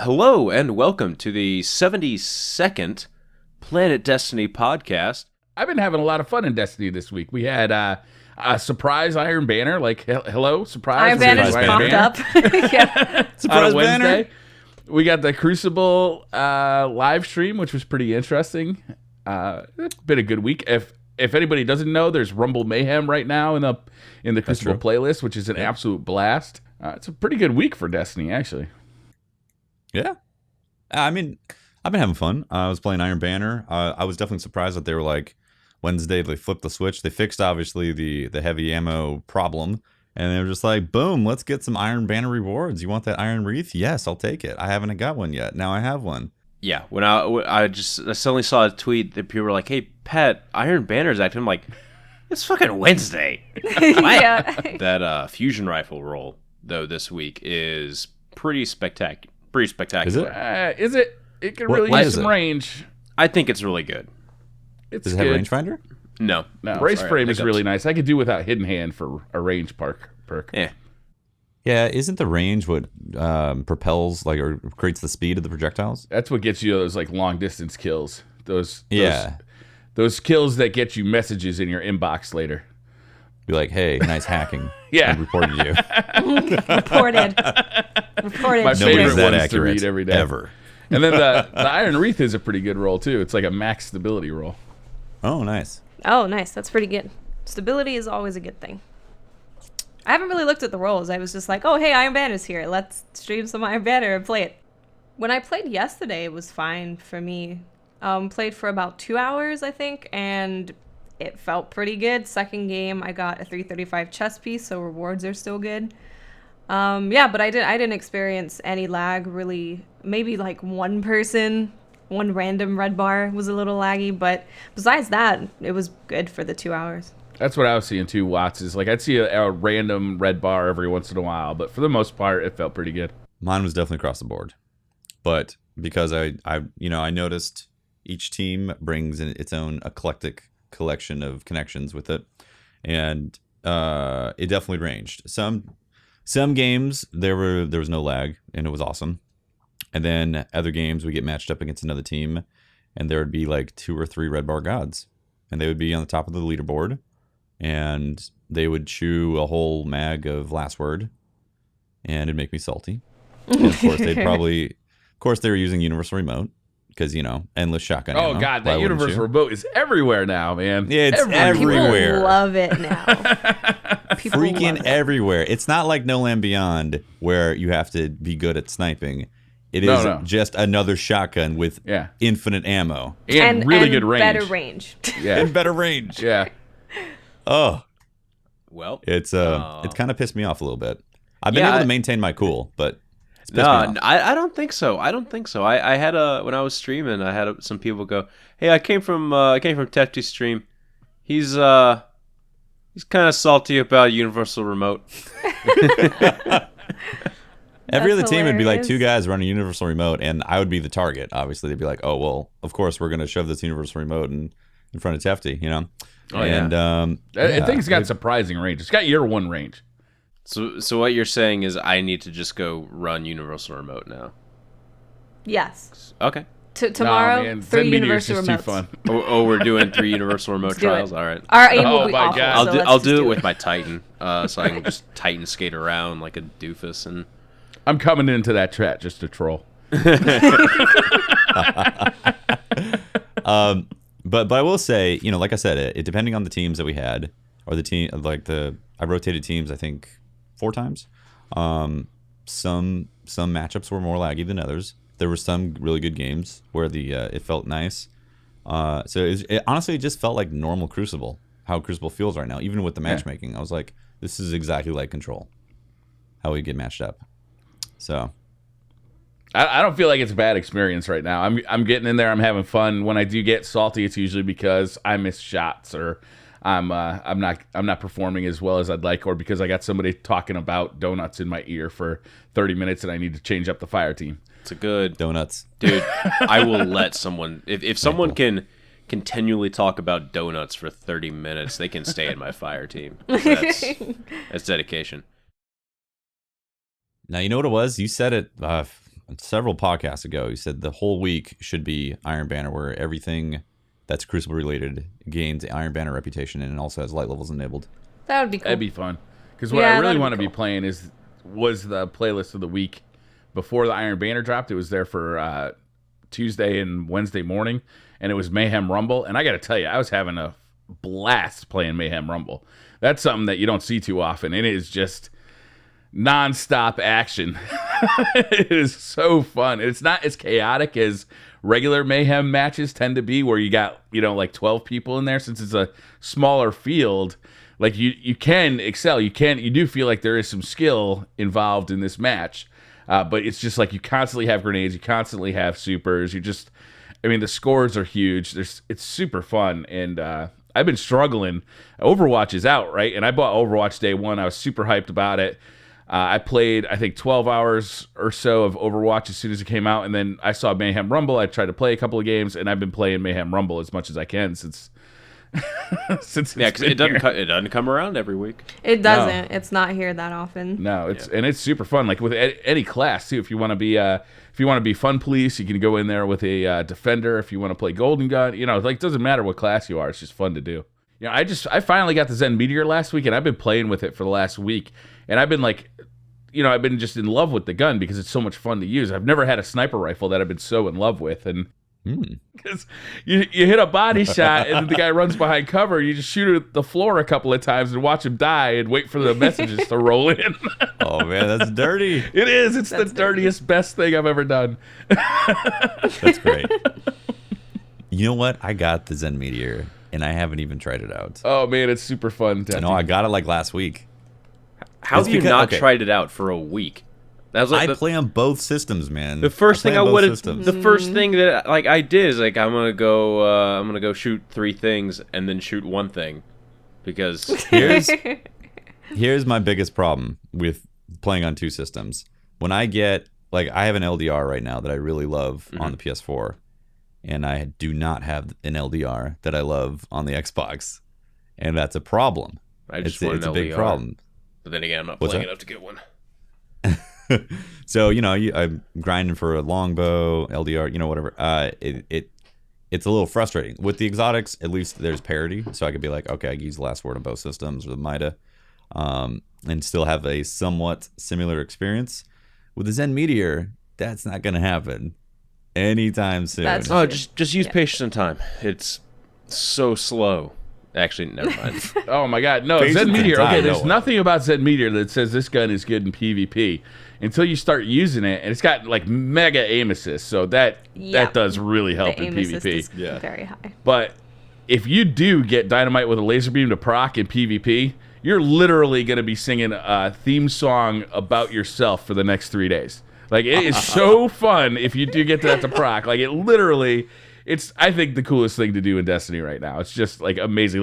Hello and welcome to the 72nd Planet Destiny podcast. I've been having a lot of fun in Destiny this week. We had a surprise Iron Banner, hello, surprise. Iron Banner just popped up. Yeah. Surprise on Wednesday. Banner. We got the Crucible live stream, which was pretty interesting. It's been a good week. If anybody doesn't know, there's Rumble Mayhem right now in the Crucible playlist, which is an absolute blast. It's a pretty good week for Destiny, actually. Yeah. I mean, I've been having fun. I was playing Iron Banner. I was definitely surprised that they were like, Wednesday, they flipped the switch. They fixed, obviously, the heavy ammo problem. And they were just like, boom, let's get some Iron Banner rewards. You want that Iron Wreath? Yes, I'll take it. I haven't got one yet. Now I have one. Yeah, when I suddenly saw a tweet that people were like, hey, Pat, Iron Banner's active. I'm like, it's fucking Wednesday. Yeah. That fusion rifle roll, though, this week is pretty spectacular. Is it? Is it? It can really use some range. I think it's really good. Does it have rangefinder? No. Brace frame is really nice. I could do without hidden hand for a range perk. Yeah. Yeah, isn't the range what propels or creates the speed of the projectiles? That's what gets you those long distance kills. Those kills that get you messages in your inbox later. Be like, hey, nice hacking. Yeah. I reported you. Reported. My favorite that ones accurate to read every day. Ever. And then the Iron Wreath is a pretty good roll, too. It's like a max stability roll. Oh, nice. Oh, nice. That's pretty good. Stability is always a good thing. I haven't really looked at the rolls. I was just like, oh, hey, Iron Banner's here. Let's stream some Iron Banner and play it. When I played yesterday, it was fine for me. Played for about 2 hours, I think, and it felt pretty good. Second game, I got a 335 chess piece, so rewards are still good. But I didn't experience any lag, really. Maybe one random red bar was a little laggy, but besides that, it was good for the 2 hours. That's what I was seeing too, Watts, is I'd see a random red bar every once in a while, but for the most part, it felt pretty good. Mine was definitely across the board. But because I noticed each team brings in its own eclectic collection of connections with it, and it definitely ranged. Some games there was no lag and it was awesome, and then other games we get matched up against another team and there would be 2 or 3 red bar gods, and they would be on the top of the leaderboard and they would chew a whole mag of last word and it'd make me salty. And of course they were using universal remote. Because, endless shotgun ammo. Oh, God, that universal remote is everywhere now, man. Yeah, it's everywhere. People love it now. Freaking everywhere. It's not like No Land Beyond, where you have to be good at sniping. It is just another shotgun with infinite ammo. And really good range. Better range. Yeah. And better range. Yeah. Oh. Well. It's kind of pissed me off a little bit. I've been able to maintain my cool, but... No, I don't think so. I had when I was streaming, I had some people go, "Hey, I came from Tefty's stream. He's kind of salty about universal remote." Every other team would be 2 guys running universal remote, and I would be the target. Obviously, they'd be like, "Oh, well, of course we're going to shove this universal remote in front of Tefty," Oh, and I think it's got surprising range. It's got year 1 range. So what you're saying is I need to just go run universal remote now? Yes. Okay. Tomorrow, 3 universal remotes. Too fun. We're doing 3 universal remote trials. All right. Our aim will be awful. God. I'll do it with my Titan, so I can just Titan skate around like a doofus. And I'm coming into that chat just to troll. But I will say, like I said, it depending on the teams that we had, or the team, I rotated teams, I think 4 times. Some matchups were more laggy than others. There were some really good games where it felt nice. So it honestly just felt like normal Crucible, how Crucible feels right now, even with the matchmaking. I was like, this is exactly like Control, how we get matched up. So I don't feel like it's a bad experience right now. I'm getting in there. I'm having fun. When I do get salty, it's usually because I miss shots or I'm not performing as well as I'd like, or because I got somebody talking about donuts in my ear for 30 minutes and I need to change up the fire team. It's a good donuts, dude. I will let someone if someone can continually talk about donuts for 30 minutes, they can stay in my fire team. That's dedication. Now, you know what it was? You said it several podcasts ago. He said the whole week should be Iron Banner, where everything that's Crucible related gains Iron Banner reputation and also has light levels enabled. That would be cool. That'd be fun. Because what I really want to be playing was the playlist of the week before the Iron Banner dropped. It was there for Tuesday and Wednesday morning, and it was Mayhem Rumble. And I got to tell you, I was having a blast playing Mayhem Rumble. That's something that you don't see too often. It is just non-stop action. It is so fun. It's not as chaotic as regular Mayhem matches tend to be, where you got, like 12 people in there. Since it's a smaller field, like you can excel. You do feel like there is some skill involved in this match. But it's just like you constantly have grenades, you constantly have supers. The scores are huge. It's super fun, and I've been struggling. Overwatch is out, right? And I bought Overwatch day one. I was super hyped about it. I played, I think, 12 hours or so of Overwatch as soon as it came out, and then I saw Mayhem Rumble. I tried to play a couple of games, and I've been playing Mayhem Rumble as much as I can since because it doesn't come around every week. It doesn't. No. It's not here that often. No, and it's super fun. Like with any class too. If you want to be fun police, you can go in there with a defender. If you want to play golden gun, it doesn't matter what class you are. It's just fun to do. I finally got the Zen Meteor last week, and I've been playing with it for the last week, and I've been I've been just in love with the gun because it's so much fun to use. I've never had a sniper rifle that I've been so in love with, and because you hit a body shot and the guy runs behind cover, you just shoot at the floor a couple of times and watch him die and wait for the messages to roll in. Oh man, that's dirty. It is. That's the dirtiest, best thing I've ever done. That's great. You know what? I got the Zen Meteor and I haven't even tried it out. Oh man, it's super fun. I know. I got it like last week. How have you not tried it out for a week? That was I play on both systems, man. The first thing the first thing that I did is I'm gonna go shoot 3 things and then shoot 1 thing, because here's my biggest problem with playing on 2 systems. When I get I have an LDR right now that I really love on the PS4, and I do not have an LDR that I love on the Xbox, and that's a problem. It's a big problem. But then again, I'm not playing enough to get one. So I'm grinding for a longbow, LDR, whatever. It's a little frustrating with the exotics. At least there's parity, so I could be like, okay, I can use the last word on both systems or the Mida, and still have a somewhat similar experience. With the Zen Meteor, that's not going to happen anytime soon. Just use patience and time. It's so slow. Actually, never mind. Oh my God, no, Zen Meteor. Okay, there's nothing about Zen Meteor that says this gun is good in PvP until you start using it, and it's got mega aim assist, so that does really help in PvP. Is very high. But if you do get dynamite with a laser beam to proc in PvP, you're literally going to be singing a theme song about yourself for the next 3 days. It is so fun if you do get that to proc. It literally. It's, I think, the coolest thing to do in Destiny right now. It's just amazing.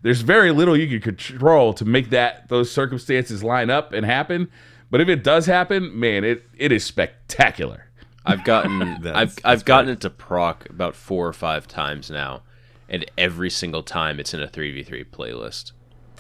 There's very little you can control to make those circumstances line up and happen. But if it does happen, man, it is spectacular. I've gotten I've gotten it to proc about 4 or 5 times now, and every single time it's in a 3v3 playlist.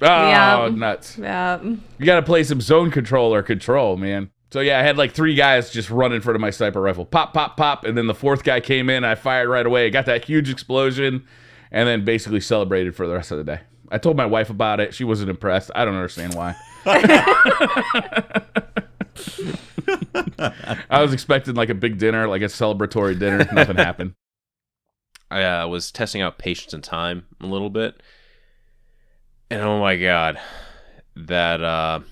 Oh, nuts! Yeah. You got to play some zone control, man. So yeah, I had 3 guys just run in front of my sniper rifle. Pop, pop, pop. And then the 4th guy came in. I fired right away. Got that huge explosion. And then basically celebrated for the rest of the day. I told my wife about it. She wasn't impressed. I don't understand why. I was expecting a big dinner, a celebratory dinner. Nothing happened. I was testing out patience and time a little bit. And oh my God, that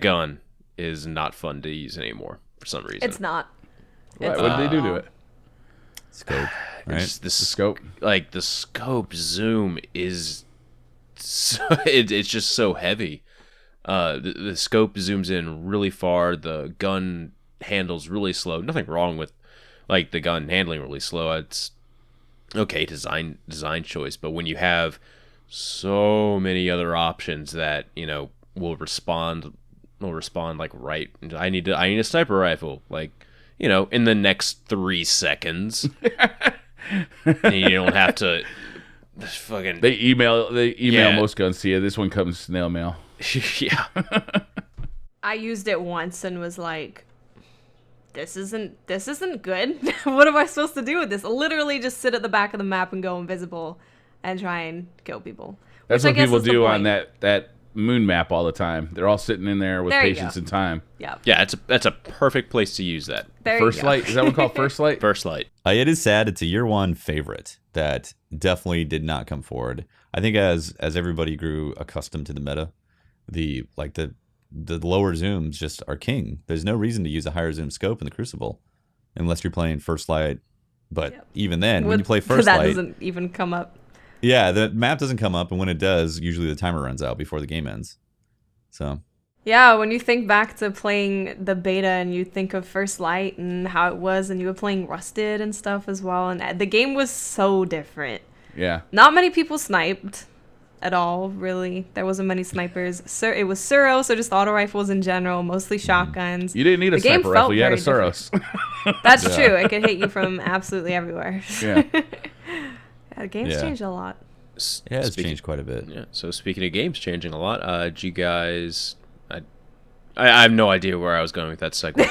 gun is not fun to use anymore for some reason. It's not. What did they do to it? Scope, right? The scope. The scope zoom is so, it's just so heavy. The scope zooms in really far. The gun handles really slow. Nothing wrong with the gun handling really slow. It's okay, design choice. But when you have so many other options that will respond right. I need a sniper rifle in the next 3 seconds. And you don't have to fucking. They email most guns to you. This one comes snail mail. Yeah. I used it once and was like, this isn't good. What am I supposed to do with this? Literally just sit at the back of the map and go invisible and try and kill people. That's Which I what guess people is the do on point. that moon map all the time. They're all sitting in there with There you patience go. and time. Yeah. Yeah, that's a perfect place to use that. There First you go. light, is that one called first light? First light. It is sad. It's a year one favorite that definitely did not come forward. I think as everybody grew accustomed to the meta, the lower zooms just are king. There's no reason to use a higher zoom scope in the Crucible unless you're playing first light. But even then, when you play first that light, doesn't even come up. yeah, the map doesn't come up, and when it does, usually the timer runs out before the game ends. So Yeah, when you think back to playing the beta and you think of First Light and how it was, and you were playing Rusted and stuff as well, and the game was so different. Yeah. Not many people sniped at all, really. There wasn't many snipers. It was Suro, so just auto rifles in general, mostly shotguns. You didn't need a The game sniper rifle. felt You had a very Suros. That's true. It could hit you from absolutely everywhere. Yeah. Yeah, the game's Yeah. changed a lot. it has changed quite a bit. Yeah. So speaking of games changing a lot, did you guys? I have no idea where I was going with that segue.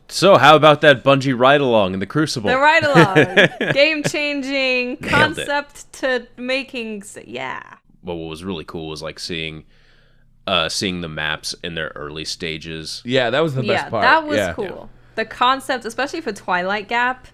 So how about that Bungie ride along in the Crucible? The ride along, game changing Nailed it. concept to making. Yeah. Well, what was really cool was like seeing the maps in their early stages. Yeah, that was the best Yeah, part. that was Yeah. cool. The concept, especially for Twilight Gap,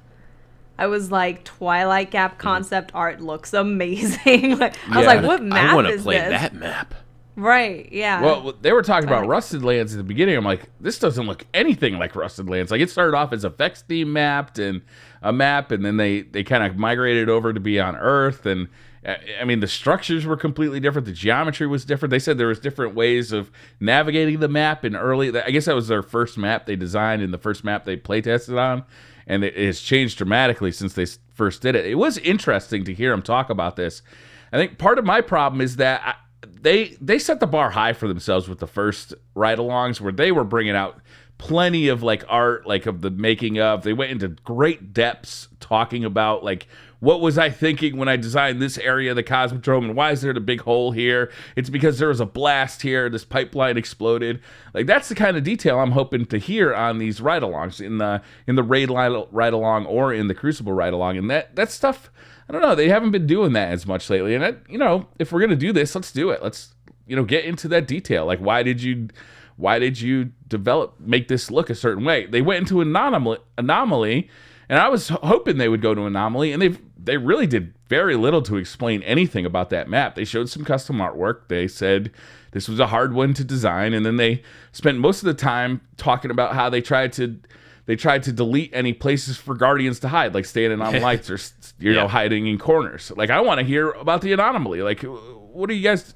I was like, Twilight Gap concept art looks amazing. Like, I was Yeah. like, what map I want to is play this? that map. Right, yeah. Well, they were talking about Like- Rusted Lands at the beginning. I'm like, this doesn't look anything like Rusted Lands. Like, it started off as a Vex theme mapped and a map, and then they kind of migrated over to be on Earth. And I mean, the structures were completely different. The geometry was different. They said there was different ways of navigating the map. And I guess that was their first map they designed and the first map they play tested on. And it has changed dramatically since they first did it. It was interesting to hear them talk about this. I think part of my problem is that they set the bar high for themselves with the first ride-alongs, where they were bringing out plenty of like art, like of the making of. They went into great depths talking about like, what was I thinking when I designed this area of the Cosmodrome, and why is there a big hole here? It's because there was a blast here, this pipeline exploded. Like, that's the kind of detail I'm hoping to hear on these ride-alongs in the Raid ride-along or in the Crucible ride-along. And that stuff, I don't know, they haven't been doing that as much lately. And if we're gonna do this, let's do it. Let's get into that detail. Like, why did you make this look a certain way? They went into anomaly, and I was hoping they would go to anomaly, and they really did very little to explain anything about that map. They showed some custom artwork. They said this was a hard one to design, and then they spent most of the time talking about how they tried to delete any places for Guardians to hide, like standing on lights or hiding in corners. Like, I want to hear about the anomaly. Like, what do you guys?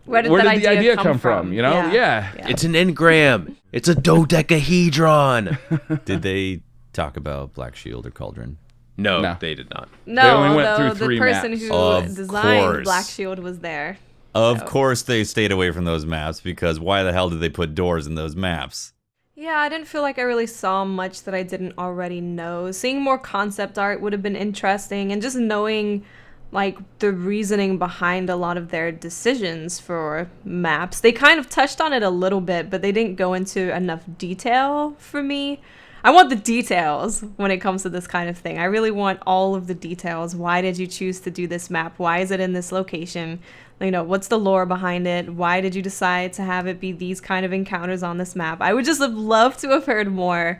Where did the that idea come from? Yeah. It's an engram. It's a dodecahedron. Did they talk about Black Shield or Cauldron? No, they did not. No, They only went although through 3 the person maps. who Of designed course. Black Shield was there. Of course they stayed away from those maps, because why the hell did they put doors in those maps? Yeah, I didn't feel like I really saw much that I didn't already know. Seeing more concept art would have been interesting, and just knowing like the reasoning behind a lot of their decisions for maps. They kind of touched on it a little bit, but they didn't go into enough detail for me. I want the details when it comes to this kind of thing. I really want all of the details. Why did you choose to do this map? Why is it in this location? What's the lore behind it? Why did you decide to have it be these kind of encounters on this map? I would just have loved to have heard more.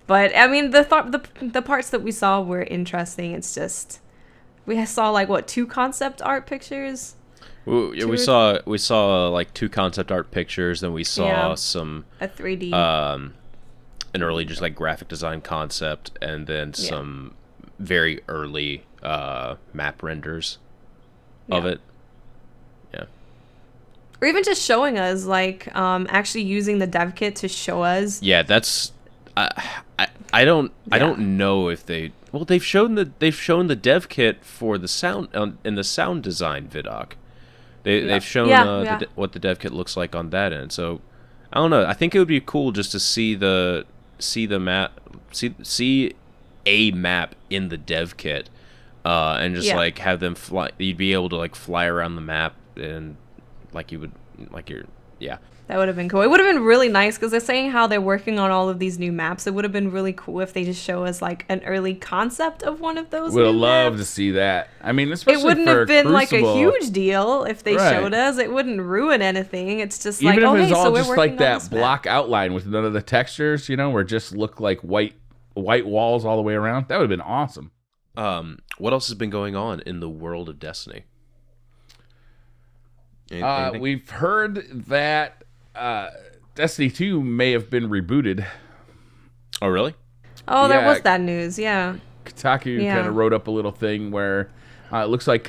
But I mean, the parts that we saw were interesting. It's just we saw like 2 concept art pictures. We saw like 2 concept art pictures, then we saw some a 3D. An early just like graphic design concept, and then some very early map renders of it. Yeah. Or even just showing us like actually using the dev kit to show us. Yeah, that's I don't know if they've shown the dev kit for the sound in the sound design vidoc. They've shown what the dev kit looks like on that end. So I don't know. I think it would be cool just to see map, see a map in the dev kit, and just like have them fly. You'd be able to like fly around the map and like you would like you're Yeah. That would have been cool. It would have been really nice because they're saying how they're working on all of these new maps. It would have been really cool if they just show us like an early concept of one of those Would have new loved to maps. see that. I mean, It especially wouldn't for have been like a Crucible, huge deal if they Right. showed us. It wouldn't ruin anything. It's just even like, if oh, it was hey, all so we're just working like on that this map. block outline with none of the textures, where it just looked like white walls all the way around. That would have been awesome. What else has been going on in the world of Destiny? Anything? We've heard that Destiny 2 may have been rebooted. Oh, really? Oh, there Yeah. was that news. Yeah. Kotaku Yeah. kind of wrote up a little thing where it looks like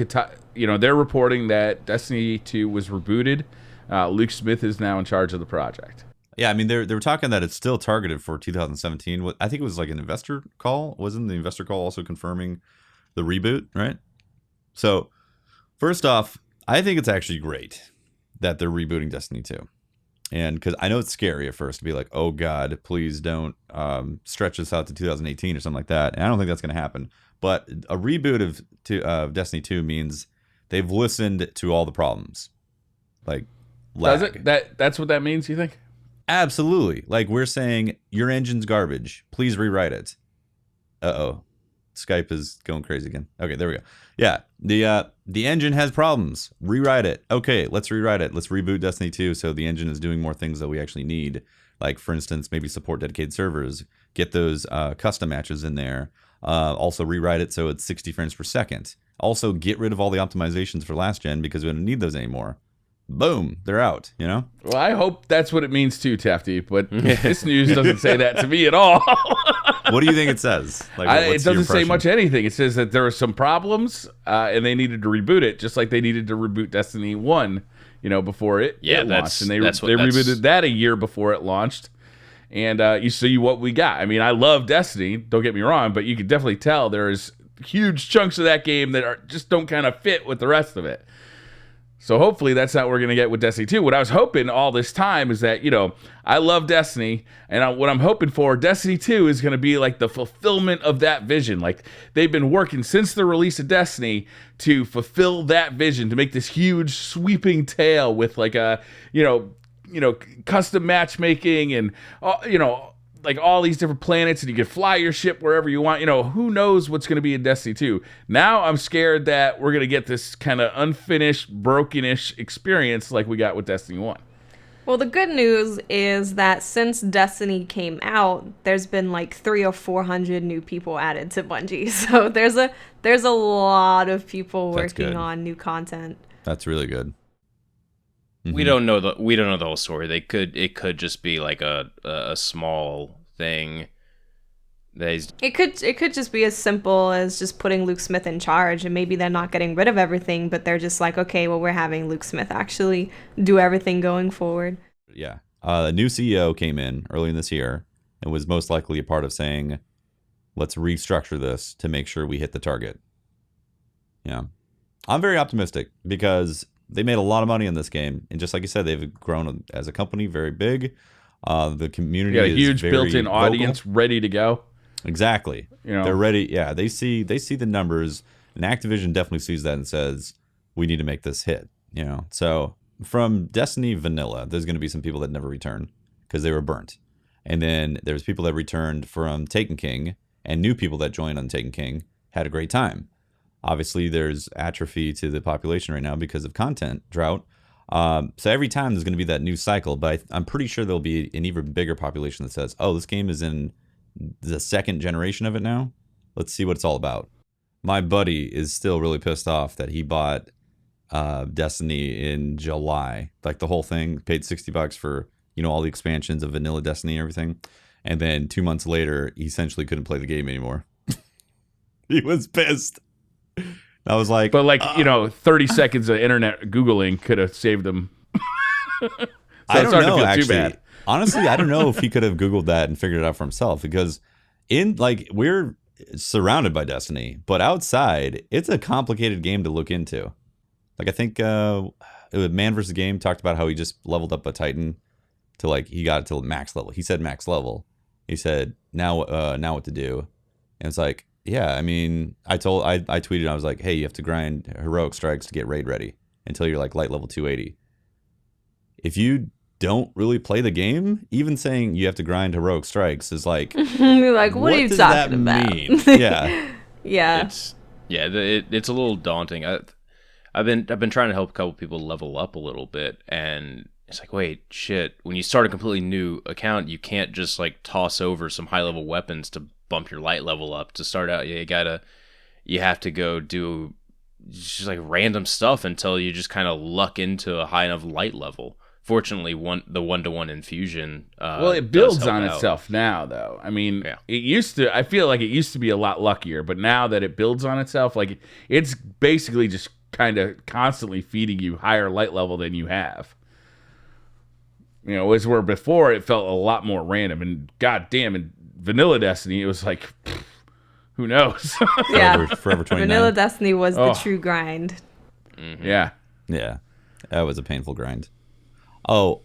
they're reporting that Destiny 2 was rebooted. Luke Smith is now in charge of the project. Yeah, I mean, they were talking that it's still targeted for 2017. I think it was like an investor call. Wasn't the investor call also confirming the reboot, right? So, first off, I think it's actually great that they're rebooting Destiny 2. And because I know it's scary at first to be like, oh, God, please don't stretch this out to 2018 or something like that. And I don't think that's going to happen. But a reboot of Destiny 2 means they've listened to all the problems. Like, lag. Does it? That's what that means, you think? Absolutely. Like, we're saying, your engine's garbage. Please rewrite it. Uh-oh. Skype is going crazy again. Okay, there we go. Yeah, the engine has problems. Rewrite it. Okay, let's rewrite it. Let's reboot Destiny 2 so the engine is doing more things that we actually need. Like, for instance, maybe support dedicated servers. Get those custom matches in there. Also rewrite it so it's 60 frames per second. Also, get rid of all the optimizations for last gen because we don't need those anymore. Boom, they're out, Well, I hope that's what it means too, Tafty, but this news doesn't say that to me at all. What do you think it says? Like, It doesn't say much anything. It says that there were some problems and they needed to reboot it, just like they needed to reboot Destiny 1, before it launched. And they rebooted that a year before it launched. And you see what we got. I mean, I love Destiny, don't get me wrong, but you can definitely tell there's huge chunks of that game that just don't kind of fit with the rest of it. So hopefully that's not what we're going to get with Destiny 2. What I was hoping all this time is that, I love Destiny, and what I'm hoping for, Destiny 2 is going to be like the fulfillment of that vision. Like, they've been working since the release of Destiny to fulfill that vision, to make this huge sweeping tale with like a, custom matchmaking and, like all these different planets, and you can fly your ship wherever you want. Who knows what's going to be in Destiny 2. Now I'm scared that we're going to get this kind of unfinished, brokenish experience like we got with Destiny 1. Well, the good news is that since Destiny came out, there's been like 300 or 400 new people added to Bungie. So there's a lot of people That's working good. on new content. That's really good. We don't know the whole story. It could just be like a small thing. It could just be as simple as just putting Luke Smith in charge, and maybe they're not getting rid of everything, but they're just like, okay, well, we're having Luke Smith actually do everything going forward. Yeah. A new CEO came in early in this year and was most likely a part of saying, let's restructure this to make sure we hit the target. Yeah. I'm very optimistic because they made a lot of money in this game. And just like you said, they've grown as a company very big. The community You got a is huge very built-in vocal. audience ready to go. Exactly. They're ready. Yeah, they see the numbers, and Activision definitely sees that and says, we need to make this hit. So from Destiny Vanilla, there's going to be some people that never return because they were burnt. And then there's people that returned from Taken King, and new people that joined on Taken King had a great time. Obviously, there's atrophy to the population right now because of content drought. So every time there's going to be that new cycle, but I'm pretty sure there'll be an even bigger population that says, oh, this game is in the second generation of it now. Let's see what it's all about. My buddy is still really pissed off that he bought Destiny in July, like the whole thing, paid $60 for all the expansions of vanilla Destiny and everything, and then 2 months later he essentially couldn't play the game anymore. He was pissed. I was like, But 30 seconds of internet Googling could have saved him. So I it's don't hard to know, feel actually. too bad. Honestly, I don't know if he could have Googled that and figured it out for himself, because we're surrounded by Destiny, but outside, it's a complicated game to look into. Like, I think it was Man vs. Game talked about how he just leveled up a Titan to he got it to max level. He said max level. He said, now what to do? And it's like, yeah, I mean, I tweeted, I was like, hey, you have to grind heroic strikes to get raid ready until you're like light level 280. If you don't really play the game, even saying you have to grind heroic strikes is like, You're like, what are you does talking that about? mean? Yeah. Yeah. It's a little daunting. I've been trying to help a couple people level up a little bit, and it's like, wait, shit. When you start a completely new account, you can't just like toss over some high level weapons to bump your light level up to start out. You have to go do just like random stuff until you just kind of luck into a high enough light level. Fortunately, the 1-to-1 infusion. Well, it builds on itself now, though. I mean, It used to. I feel like it used to be a lot luckier, but now that it builds on itself, like it's basically just kind of constantly feeding you higher light level than you have. You know, as where before it felt a lot more random, and goddamn, in Vanilla Destiny, it was like, who knows? Yeah. Forever 29. Vanilla Destiny was the true grind. Mm-hmm. Yeah. Yeah. That was a painful grind. Oh,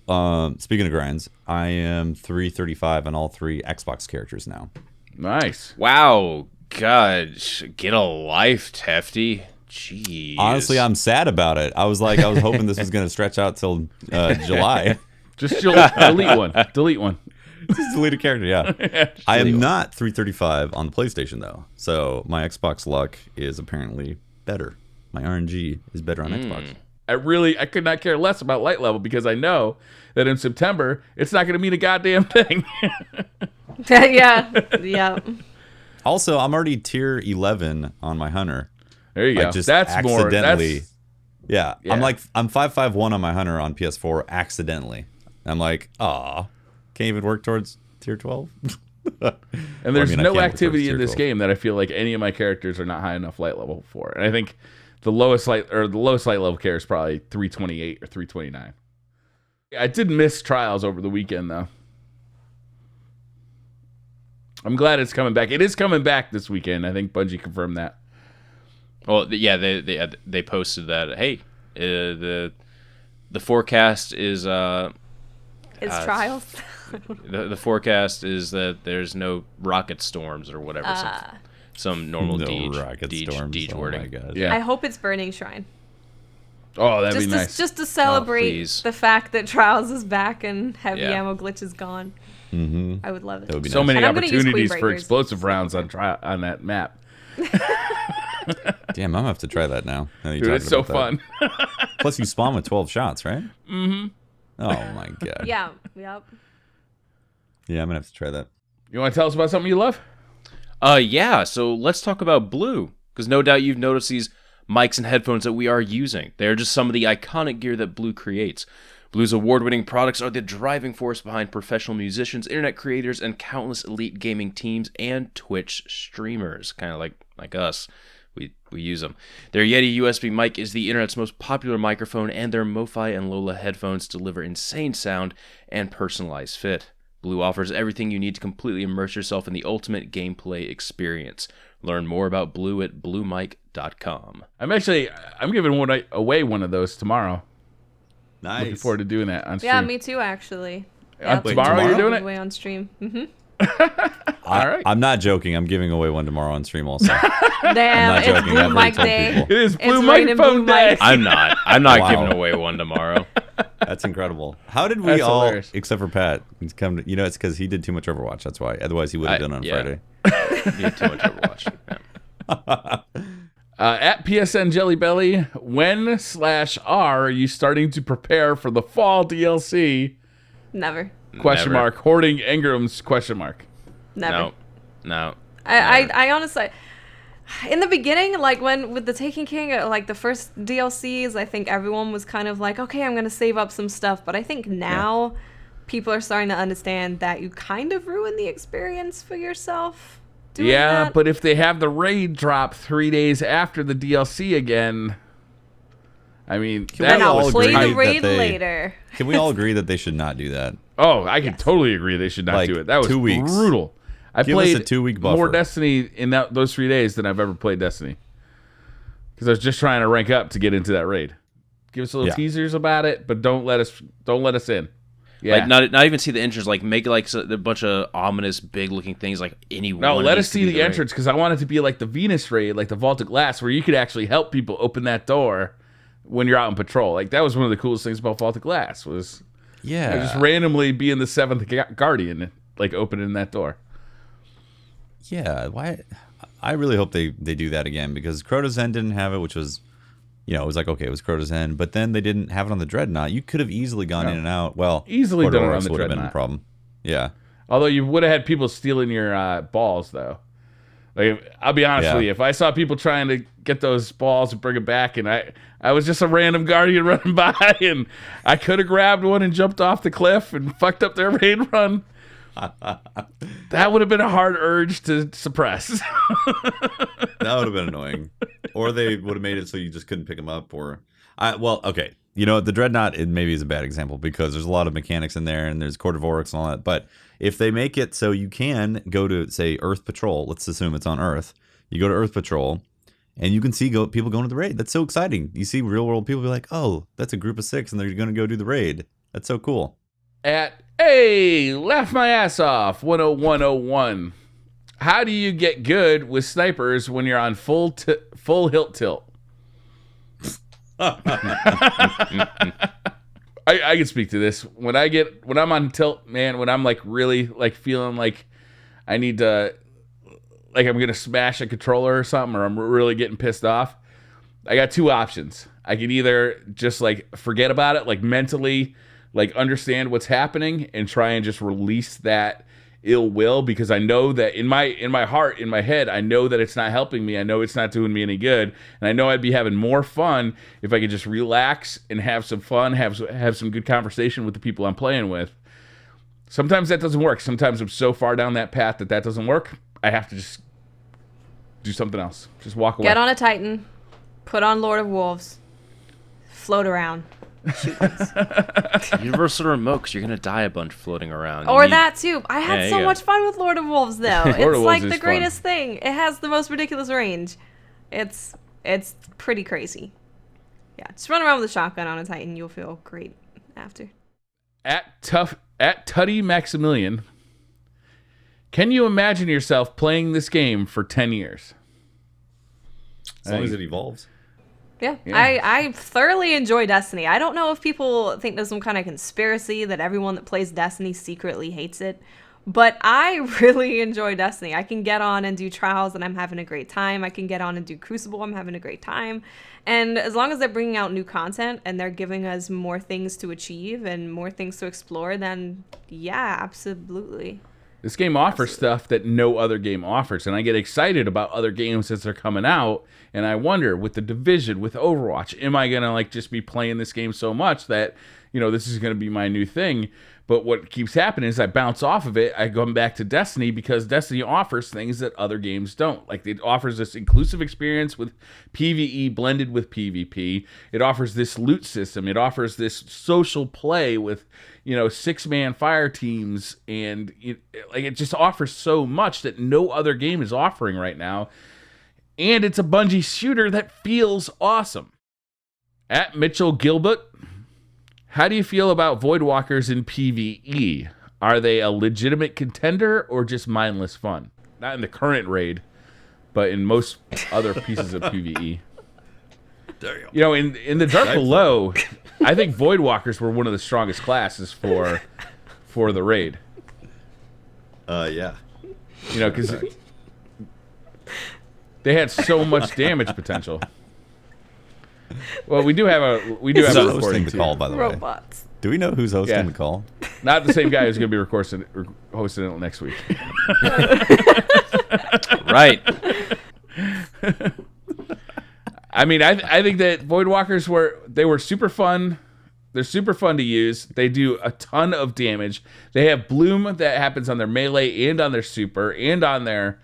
speaking of grinds, I am 335 on all 3 Xbox characters now. Nice. Wow, God, get a life, Tefty. Jeez. Honestly, I'm sad about it. I was hoping this was going to stretch out till July. Just delete one. Delete one. Just delete a character, yeah. I am not 335 on the PlayStation, though. So my Xbox luck is apparently better. My RNG is better on Xbox. I could not care less about light level because I know that in September it's not going to mean a goddamn thing. Yeah. Also, I'm already tier 11 on my hunter. There you go. Just That's accidentally. more. Yeah. Yeah. I'm 551 on my hunter on PS4 accidentally. I'm like, aw, can't even work towards tier 12. And there's I no can't activity in work towards this tier 12. game that I feel like any of my characters are not high enough light level for. And I think the lowest light level character is probably 328 or 329. I did miss Trials over the weekend though. I'm glad it's coming back. It is coming back this weekend. I think Bungie confirmed that. Well, yeah, they posted that. Hey, the forecast is It's Trials. the forecast is that there's no rocket storms or whatever. Some normal rocket storms. Deej Oh wording. my god. Yeah. I hope it's Burning Shrine. Oh, that'd be nice. Just to celebrate please. the fact that Trials is back and heavy Yeah. ammo glitch is gone. Mm-hmm. I would love it. That would be So nice. many And I'm gonna use opportunities for Queenbreakers. explosive rounds on that map. Damn, I'm gonna have to try that now. Dude, it's so fun. Plus, you spawn with 12 shots, right? Mm-hmm. Oh my god. Yeah. Yep. Yeah, I'm gonna have to try that. You want to tell us about something you love? Yeah, so let's talk about Blue, because no doubt you've noticed these mics and headphones that we are using. They're just some of the iconic gear that Blue creates. Blue's award-winning products are the driving force behind professional musicians, internet creators, and countless elite gaming teams and Twitch streamers, kind of like us. We use them. Their Yeti USB mic is the internet's most popular microphone, and their MoFi and Lola headphones deliver insane sound and personalized fit. Blue offers everything you need to completely immerse yourself in the ultimate gameplay experience. Learn more about Blue at bluemic.com. I'm giving away one of those tomorrow. Nice. Looking forward to doing that on stream. Yeah, me too, actually. Tomorrow tomorrow? you're doing it? Away on stream. Mm-hmm. All right. I'm not joking. I'm giving away one tomorrow on stream also. Damn, not it's joking. Blue I've already Mic told Day. people. It is Blue It's raining Microphone Blue Day. mics. I'm not Wow. giving away one tomorrow. That's incredible. How did we That's all, hilarious. except for Pat, come to, it's because he did too much Overwatch. That's why. Otherwise, he would have done it on yeah. Friday. You have too much Overwatch. Yeah. At PSN Jelly Belly, when/are are you starting to prepare for the fall DLC? Never. Question Never. mark. Hoarding Engrams? Question mark. Never. No. I honestly, in the beginning, like when with the Taken King, like the first DLCs, I think everyone was kind of like, okay, I'm gonna save up some stuff. But I think now people are starting to understand that you kind of ruin the experience for yourself. doing Yeah, that. but if they have the raid drop 3 days after the DLC again, I mean, then we I'll all play agree the that raid they- later. Can we all agree that they should not do that? oh, I can totally agree they should not Like, do it. That was 2 weeks. brutal. I Give us played a 2-week more buffer. Destiny in those 3 days than I've ever played Destiny. Because I was just trying to rank up to get into that raid. Give us little Yeah. teasers about it, but don't let us in. Yeah. Like not even see the entrance. Like make like a bunch of ominous, big looking things. Like anyone. No, let needs us to see be the raid. entrance because I want it to be like the Venus raid, like the Vault of Glass, where you could actually help people open that door when you're out on patrol. Like that was one of the coolest things about Vault of Glass was Yeah. Just randomly being the 7th Guardian, like opening that door. Yeah. Why? I really hope they do that again, because Crota's End didn't have it, which was, it was like, okay, it was Crota's End, but then they didn't have it on the Dreadnought. You could have easily gone in and out. Well, Easily done it on Corridorus the would have been a Dreadnought. problem. Yeah. Although you would have had people stealing your balls, though. Like, I'll be honest with you, if I saw people trying to get those balls and bring it back, and I was just a random Guardian running by, and I could have grabbed one and jumped off the cliff and fucked up their raid run, that would have been a hard urge to suppress. That would have been annoying. Or they would have made it so you just couldn't pick them up. Okay. The Dreadnought, it maybe is a bad example because there's a lot of mechanics in there and there's Cordivorix and all that. But if they make it so you can go to, say, Earth Patrol, let's assume it's on Earth. You go to Earth Patrol and you can see people going to the raid. That's so exciting. You see real world people be like, oh, that's a group of 6 and they're going to go do the raid. That's so cool. Laugh my ass off, 10101. How do you get good with snipers when you're on full hilt tilt? I can speak to this. When I'm on tilt, man, when I'm like really like feeling like I need to, like I'm gonna smash a controller or something, or I'm really getting pissed off, I got 2 options. I can either just like forget about it, like mentally, like understand what's happening and try and just release that ill will, because I know that in my heart, in my head, I know that it's not helping me. I know it's not doing me any good, and I know I'd be having more fun if I could just relax and have some fun, have some good conversation with the people I'm playing with. Sometimes that doesn't work. Sometimes I'm so far down that path that doesn't work. I have to just do something else. Just walk away. Get on a Titan, put on Lord of Wolves, float around. Universal remote, because you're gonna die a bunch floating around. Or that too. I had Yeah, so you much fun with Lord of Wolves, though. Lord of It's Wolves like is the fun. greatest thing. It has the most ridiculous range. It's pretty crazy. Yeah, just run around with a shotgun on a Titan. You'll feel great after. At Tutty Maximilian, can you imagine yourself playing this game for 10 years? As long as it evolves. Yeah. I thoroughly enjoy Destiny. I don't know if people think there's some kind of conspiracy that everyone that plays Destiny secretly hates it, but I really enjoy Destiny. I can get on and do trials and I'm having a great time. I can get on and do Crucible. I'm having a great time. And as long as they're bringing out new content and they're giving us more things to achieve and more things to explore, then yeah, absolutely. This game offers stuff that no other game offers, and I get excited about other games as they're coming out, and I wonder, with The Division, with Overwatch, am I going to like just be playing this game so much that, this is going to be my new thing? But what keeps happening is I bounce off of it, I come back to Destiny, because Destiny offers things that other games don't. Like, it offers this inclusive experience with PvE blended with PvP. It offers this loot system. It offers this social play with 6-man fire teams, and it just offers so much that no other game is offering right now. And it's a Bungie shooter that feels awesome. At Mitchell Gilbert, how do you feel about Voidwalkers in PvE? Are they a legitimate contender or just mindless fun? Not in the current raid, but in most other pieces of PvE. There you go. In the Dark Below, I think Voidwalkers were one of the strongest classes for the raid. Yeah. Because they had so much damage potential. Well, we do have a Who's recording hosting the too. call, by the way? Robots. Do we know who's hosting Yeah. the call? Not the same guy who's going to be hosting it next week. Right. I mean, I think that Voidwalkers were super fun. They're super fun to use. They do a ton of damage. They have bloom that happens on their melee and on their super and on their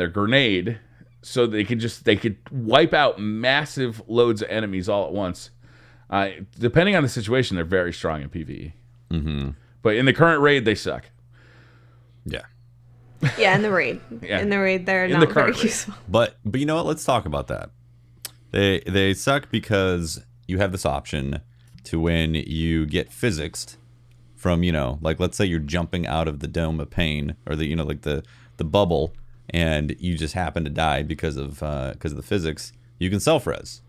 grenade, so they could wipe out massive loads of enemies all at once. Depending on the situation, they're very strong in PvE. Mm-hmm. But in the current raid, they suck. Yeah. Yeah, in the raid. Yeah. In the raid, they're In not the very current raid. useful. But you know what? Let's talk about that. They suck because you have this option to, when you get physicsed from, like let's say you're jumping out of the dome of pain, or the bubble, and you just happen to die because of the physics, you can self-res.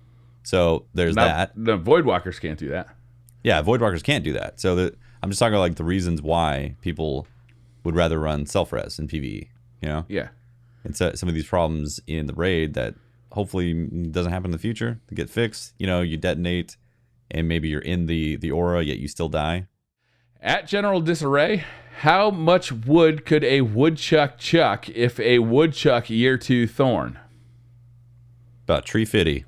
So there's that. The Voidwalkers can't do that. Yeah, Voidwalkers can't do that. So I'm just talking about like the reasons why people would rather run self-res in PvE, you know? Yeah. And so some of these problems in the raid that hopefully doesn't happen in the future, they get fixed. You know, you detonate and maybe you're in the aura, yet you still die. At General Disarray, how much wood could a woodchuck chuck if a woodchuck year 2 thorn? About tree fitty.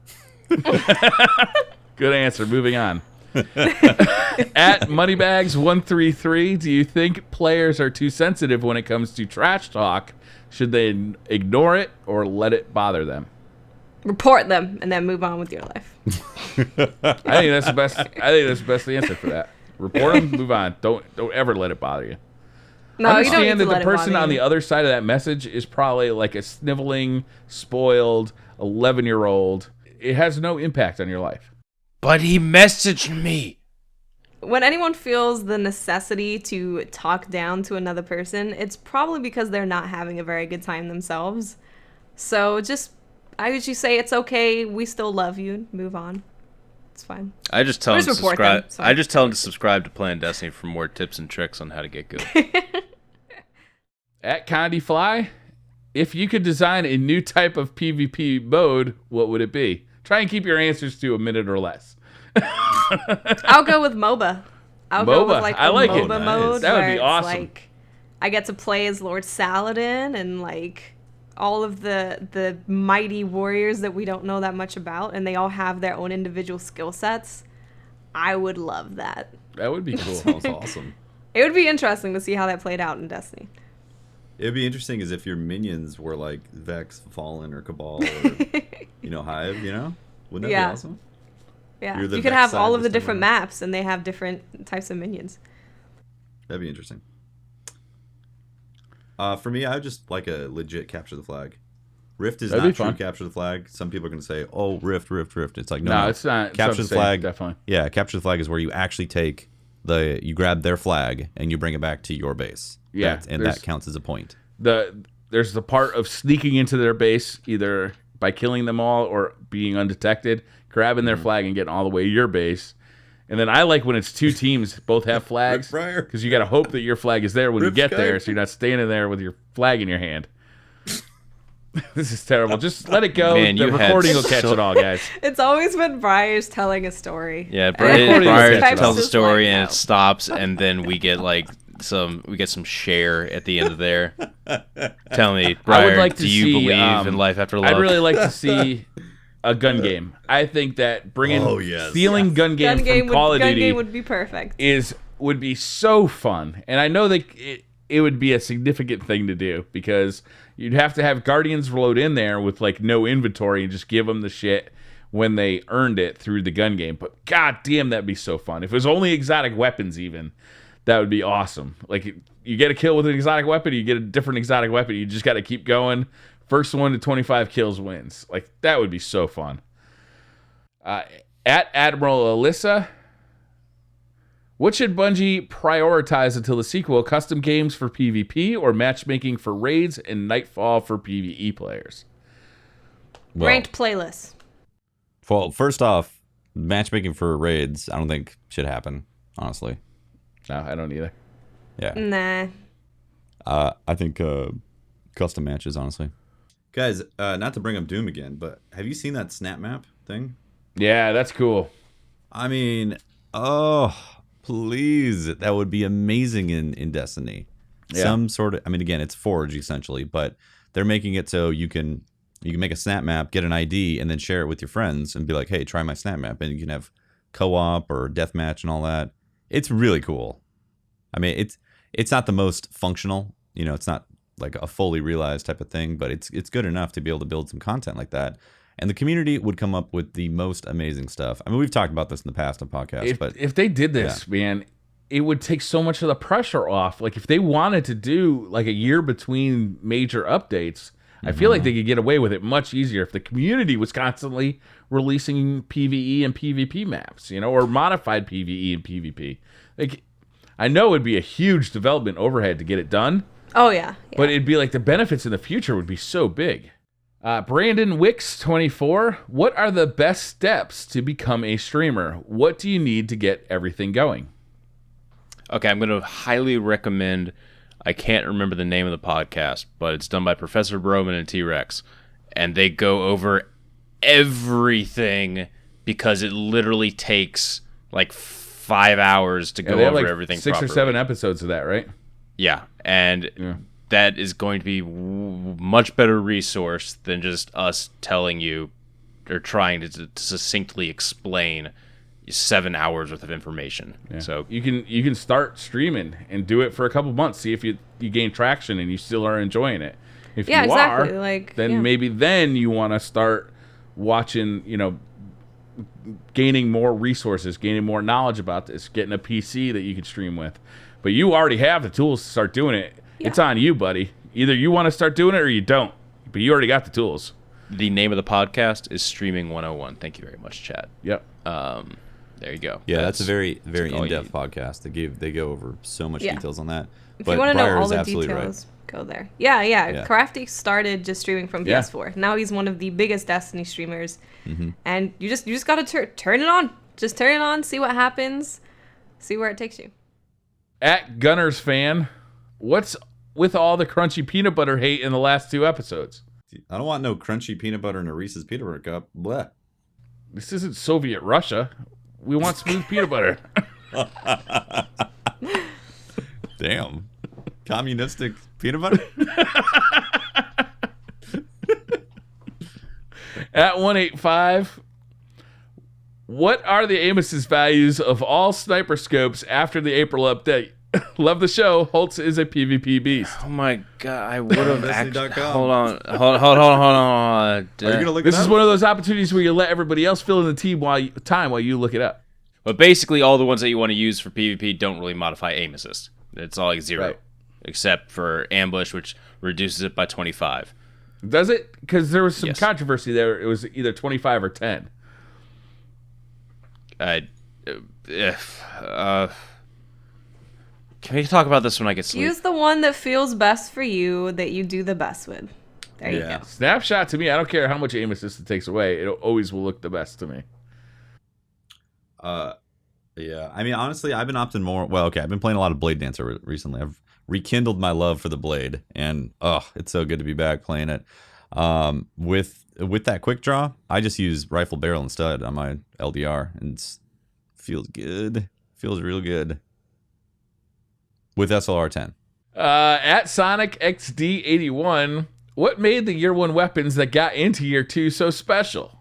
Good answer. Moving on. At Moneybags133, do you think players are too sensitive when it comes to trash talk? Should they ignore it or let it bother them? Report them and then move on with your life. I think that's the best. I think that's the best answer for that. Report them, move on. Don't ever let it bother you. No, you don't need Understand to that let the it person bother on you. the other side of that message is probably like a sniveling, spoiled 11-year-old. It has no impact on your life. But he messaged me. When anyone feels the necessity to talk down to another person, it's probably because they're not having a very good time themselves. So I usually say it's okay. We still love you. Move on. It's fine. I just tell him to report subscribe. them, sorry. I just tell him to subscribe to Playing Destiny for more tips and tricks on how to get good. At Condi Fly, if you could design a new type of PvP mode, what would it be? Try and keep your answers to a minute or less. I'll go with MOBA. I'll go with MOBA. like I a like it. MOBA Nice. mode That would where be it's awesome. like I get to play as Lord Saladin and like all of the mighty warriors that we don't know that much about, and they all have their own individual skill sets. I would love that. That would be cool. Sounds awesome. It would be interesting to see how that played out in Destiny. It'd be interesting as if your minions were like Vex, Fallen, or Cabal, or Hive. Wouldn't that Yeah. be awesome? Yeah, You're the you could Vex have side all of the this time different around. maps, and they have different types of minions. That'd be interesting. For me, I would just like a legit capture the flag. Rift is That'd be not true fun. capture the flag. Some people are going to say, "Oh, Rift." It's like No, it's not. It's not Capture the safe, flag. definitely. Yeah, capture the flag is where you actually you grab their flag and you bring it back to your base. Yeah, and that counts as a point. There's the part of sneaking into their base, either by killing them all or being undetected, grabbing their flag and getting all the way to your base. And then I like when it's two teams both have flags, Fryer. because you got to hope that your flag is there when you Rip get Skype. there, so you're not standing there with your flag in your hand. This is terrible. Just let it go. Man, The you had recording will catch so- it all, guys. It's always when Briar's telling a story. Yeah, And Brian Recording is tells the just story like, and no. it stops, and then we get some share at the end of there. Tell me, I would Brian, like to do you see, believe in life after love? I'd really like to see a gun game. I think that stealing gun game from Call of gun Duty game would be perfect. would be so fun. And I know that it would be a significant thing to do, because you'd have to have Guardians load in there with like no inventory and just give them the shit when they earned it through the gun game. But god damn, that'd be so fun. If it was only exotic weapons even, that would be awesome. Like, you get a kill with an exotic weapon, you get a different exotic weapon, you just got to keep going. First one to 25 kills wins. Like, that would be so fun. At Admiral Alyssa, what should Bungie prioritize until the sequel? Custom games for PvP or matchmaking for raids and Nightfall for PvE players? Well, Ranked playlists. Well, first off, matchmaking for raids, I don't think should happen. Honestly, No, I don't either. yeah. Nah. I think custom matches, honestly. Guys, not to bring up Doom again, but have you seen that snap map thing? Yeah, that's cool. I mean, oh, please, that would be amazing in Destiny. Yeah. Some sort of, I mean, again, it's Forge essentially, but they're making it so you can make a snap map, get an ID, and then share it with your friends and be like, hey, try my snap map, and you can have co-op or deathmatch and all that. It's really cool. I mean, it's not the most functional, it's not like a fully realized type of thing, but it's good enough to be able to build some content like that. And the community would come up with the most amazing stuff. I mean, we've talked about this in the past on podcasts, but If they did this, man, it would take so much of the pressure off. Like, if they wanted to do like a year between major updates, I feel like they could get away with it much easier if the community was constantly releasing PvE and PvP maps, or modified PvE and PvP. Like, I know it'd be a huge development overhead to get it done, Oh, yeah. but it'd be like the benefits in the future would be so big. Brandon Wicks 24. What are the best steps to become a streamer? What do you need to get everything going? Okay, I'm going to highly recommend. I can't remember the name of the podcast, but it's done by Professor Broman and T-Rex, and they go over everything because it literally takes like 5 hours to go they over have like everything. 6 properly. or 7 episodes of that, right? Yeah, and that is going to be much better resource than just us telling you or trying to succinctly explain 7 hours worth of information. Yeah. So you can start streaming and do it for a couple months, see if you gain traction and you still are enjoying it. If you exactly. are, then maybe then you want to start watching, gaining more resources, gaining more knowledge about this, getting a PC that you can stream with. But you already have the tools to start doing it. Yeah. It's on you, buddy. Either you want to start doing it or you don't. But you already got the tools. The name of the podcast is Streaming 101. Thank you very much, Chad. Yep. There you go. Yeah, that's a very in-depth podcast. They go over so much details on that. If you want to know all the details, go there. Yeah. Crafty started just streaming from PS4. Now he's one of the biggest Destiny streamers. Mm-hmm. And you just got to turn it on. Just turn it on, see what happens, see where it takes you. At Gunners fan, what's with all the crunchy peanut butter hate in the last 2 episodes? I don't want no crunchy peanut butter in a Reese's peanut butter cup. Blech. This isn't Soviet Russia. We want smooth peanut butter. Damn. Communistic peanut butter? At 185, what are the Amos's values of all sniper scopes after the April update? Love the show. Holtz is a PvP beast. Oh my god, I would have actually. Hold on. Are you gonna look this it up? is one of those opportunities where you let everybody else fill in the team while you look it up. But basically, all the ones that you want to use for PvP don't really modify aim assist. It's all like 0, right, except for ambush, which reduces it by 25. Does it? Because there was some controversy there. It was either 25 or 10. Can we talk about this when I get sleep? Use the one that feels best for you, that you do the best with. There you go. Snapshot to me, I don't care how much aim assist it takes away. It always will look the best to me. Yeah. I mean, honestly, I've been opting more. Well, okay, I've been playing a lot of Blade Dancer recently. I've rekindled my love for the Blade, and it's so good to be back playing it. With that quick draw, I just use rifle barrel instead on my LDR, and it feels good. Feels real good. With SLR 10. At Sonic XD81, what made the year 1 weapons that got into year 2 so special?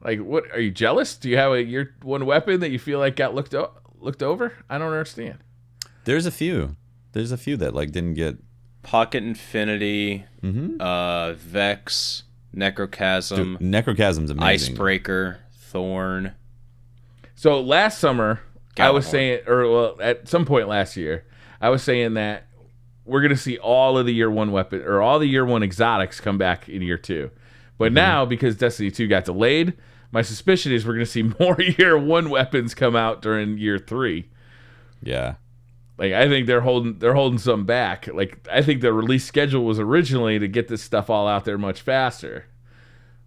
Like, what, are you jealous? Do you have a year 1 weapon that you feel like got looked over? I don't understand. There's a few that like didn't get Pocket Infinity, Vex, Necrochasm. Dude, Necrochasm's amazing. Icebreaker, Thorn. So last summer, I was Galahorn. saying, at some point last year, I was saying that we're going to see all of the year 1 weapon, or all the year 1 exotics come back in year 2. But now, because Destiny 2 got delayed, my suspicion is we're going to see more year 1 weapons come out during year 3. Yeah. Like, I think they're holding some back. Like, I think the release schedule was originally to get this stuff all out there much faster.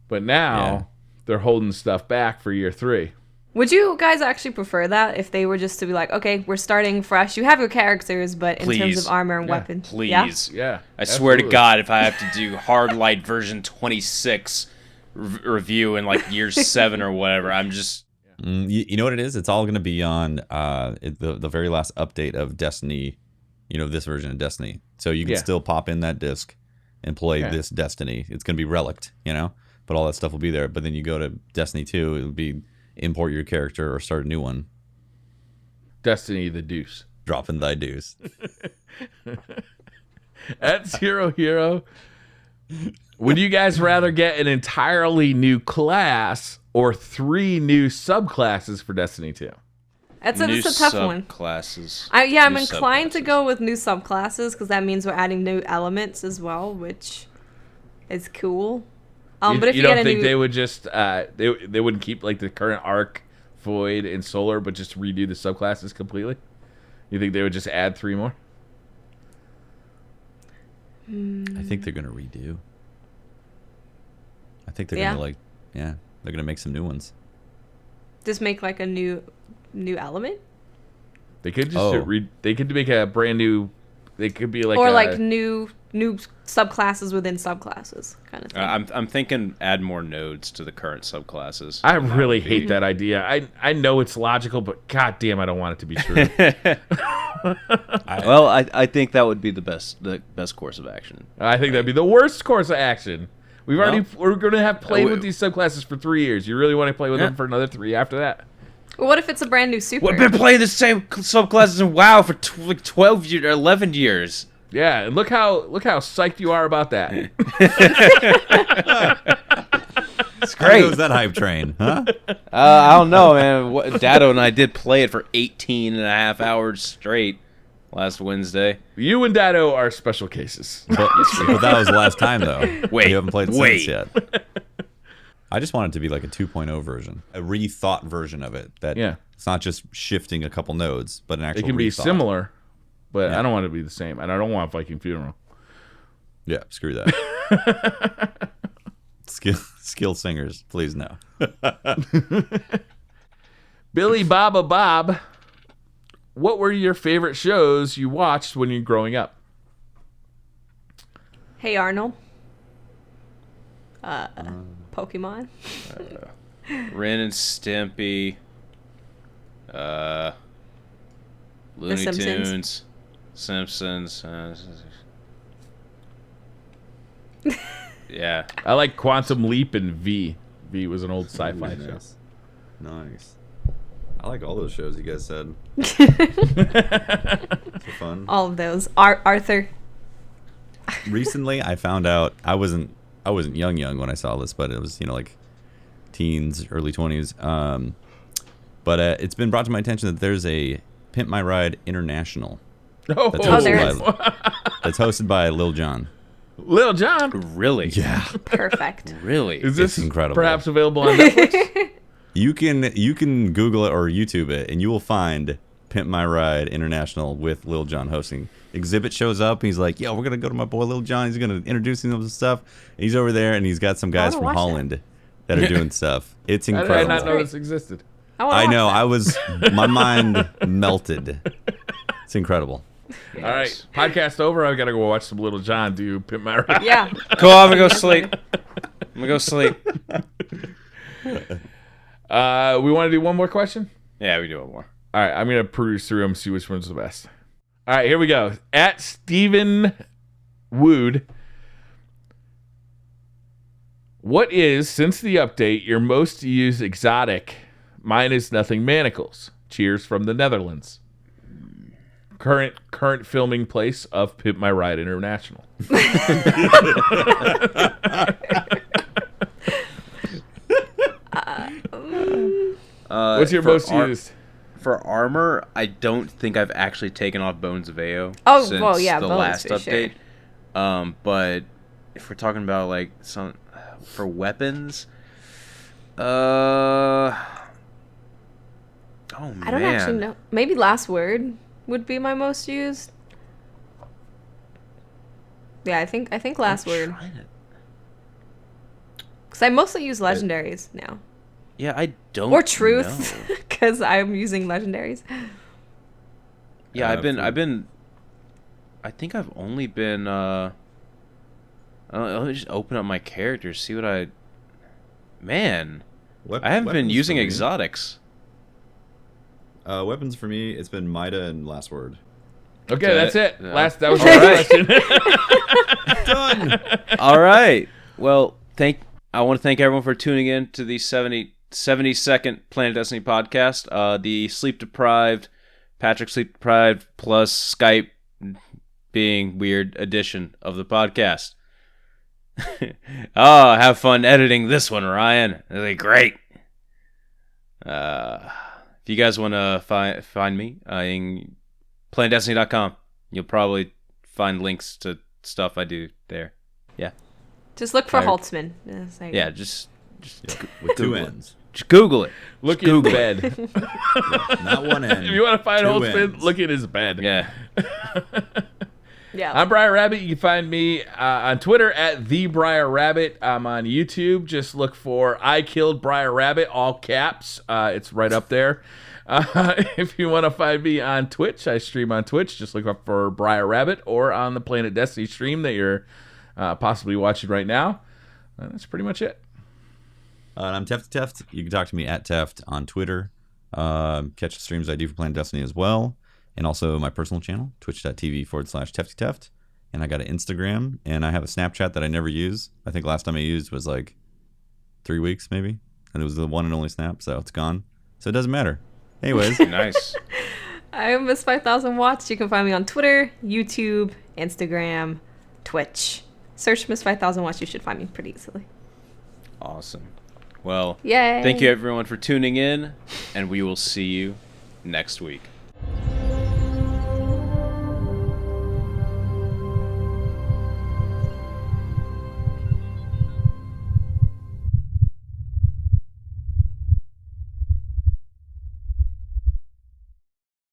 But now they're holding stuff back for year 3. Would you guys actually prefer that if they were just to be like, okay, we're starting fresh. You have your characters, but in terms of armor and weapons. Please. Yeah. I swear to God, if I have to do Hard Light version 26 review in like year 7 or whatever, I'm just... You know what it is? It's all going to be on the very last update of Destiny, this version of Destiny. So you can still pop in that disc and play this Destiny. It's going to be relicked, but all that stuff will be there. But then you go to Destiny 2, it'll be import your character or start a new one. Destiny the Deuce. Dropping thy deuce. At Zero Hero, would you guys rather get an entirely new class or 3 new subclasses for Destiny 2? It's a tough one. Classes. I'm inclined to go with new subclasses because that means we're adding new elements as well, which is cool. But if you don't think they would just they wouldn't keep like the current Arc, Void, and Solar, but just redo the subclasses completely? You think they would just add 3 more? I think they're gonna redo. think they're Yeah. gonna they're gonna make some new ones. Just make like a new element, They could just Oh. they could make a brand new. They could be like or a, like new subclasses within subclasses, kind of thing. I'm thinking add more nodes to the current subclasses. I really hate that idea. I know it's logical, but god damn, I don't want it to be true. Well, I think that would be the best course of action. I think that'd be the worst course of action. We're going to have played we- with these subclasses for 3 years. You really want to play with them for another 3 after that? Well, what if it's a brand new super? We've been playing the same subclasses in WoW for 12 years, or 11 years. Yeah, and look how psyched you are about that. It's How great. goes that hype train, huh? I don't know, man. Dado and I did play it for 18 and a half hours straight last Wednesday. You and Dado are special cases. But that was the last time, though. Wait, You haven't played it wait. since yet. I just want it to be like a 2.0 version, a rethought version of it. That Yeah. it's not just shifting a couple nodes, but an actual It can be rethought. similar, but Yeah. I don't want it to be the same, and I don't want Viking Funeral. Yeah, screw that. Skill singers, please no. Billy Baba Bob, what were your favorite shows you watched when you were growing up? Hey Arnold. Pokemon. Ren and Stimpy. Looney Simpsons. Tunes. Simpsons. Yeah. I like Quantum Leap and V. V was an old sci-fi show. Nice. I like all those shows you guys said. For fun. All of those. Arthur. Recently, I found out I wasn't young when I saw this, but it was like teens, early 20s. But it's been brought to my attention that there's a Pimp My Ride International Oh, there is. that's hosted by Lil Jon. Lil Jon. Really? Yeah, Perfect. Really? Is this incredible. perhaps available on Netflix? you can Google it or YouTube it, and you will find Pimp My Ride International with Lil Jon hosting. Exhibit shows up. He's like, "Yo, we're gonna go to my boy Lil Jon. He's gonna introduce him to stuff." He's over there, and he's got some guys wanna from watch Holland that are doing stuff. It's I did incredible. not know Great. this existed. wanna I know. watch that. My mind melted. It's incredible. All right, podcast over. I gotta go watch some Little John do Pimp My Ride. Yeah. Cool, I'm gonna go sleep. I'm gonna go sleep. We want to do one more question. Yeah, we do one more. All right, I'm gonna peruse through them, see which one's the best. All right, here we go. At Stephen Wood, what is, since the update, your most used exotic? Mine is Nothing Manacles. Cheers from the Netherlands. Current filming place of Pimp My Ride International. What's your most used? For armor, I don't think I've actually taken off Bones of Ao Oh, since well, yeah, the Bones last for sure. update. But if we're talking about like some for weapons, oh man, I don't actually know. Maybe Last Word would be my most used. Yeah, I think Last Word. Because I mostly use legendaries now. Yeah, I don't. Or Truth, know. because I'm using legendaries. Yeah, I've for- been. I think I've only been. Let me just open up my characters, see what I. Man, I haven't been using exotics. Weapons for me, it's been Mida and Last Word. Okay, that's it. Yeah. That was All the right. question. Done. All right. Well, I want to thank everyone for tuning in to the 72nd Planet Destiny podcast. The sleep deprived, Patrick sleep deprived plus Skype being weird edition of the podcast. Oh, have fun editing this one, Ryan. It'll be great. If you guys want to find me in planetdestiny.com, you'll probably find links to stuff I do there. Yeah. Just look for Tired. Holtzman. Yes, there you Yeah, go. just With two Google it. ends. Just Google it. Look Just in Google bed. Not one end. If you want to find Two Holtzman, ends. look in his bed. Yeah. Yeah. I'm Briar Rabbit. You can find me on Twitter at the Briar Rabbit. I'm on YouTube. Just look for I Killed Briar Rabbit, all caps. It's right up there. If you want to find me on Twitch, I stream on Twitch. Just look up for Briar Rabbit, or on the Planet Destiny stream that you're possibly watching right now. That's pretty much it. And I'm Teft. You can talk to me at Teft on Twitter. Catch the streams I do for Planet Destiny as well. And also my personal channel, twitch.tv/TeftyTeft. And I got an Instagram, and I have a Snapchat that I never use. I think last time I used was like 3 weeks maybe. And it was the one and only Snap, so it's gone. So it doesn't matter. Anyways. Nice. I'm Miss 5000 Watts. You can find me on Twitter, YouTube, Instagram, Twitch. Search Miss 5000 Watts. You should find me pretty easily. Awesome. Well, Yay. thank you everyone for tuning in, and we will see you next week.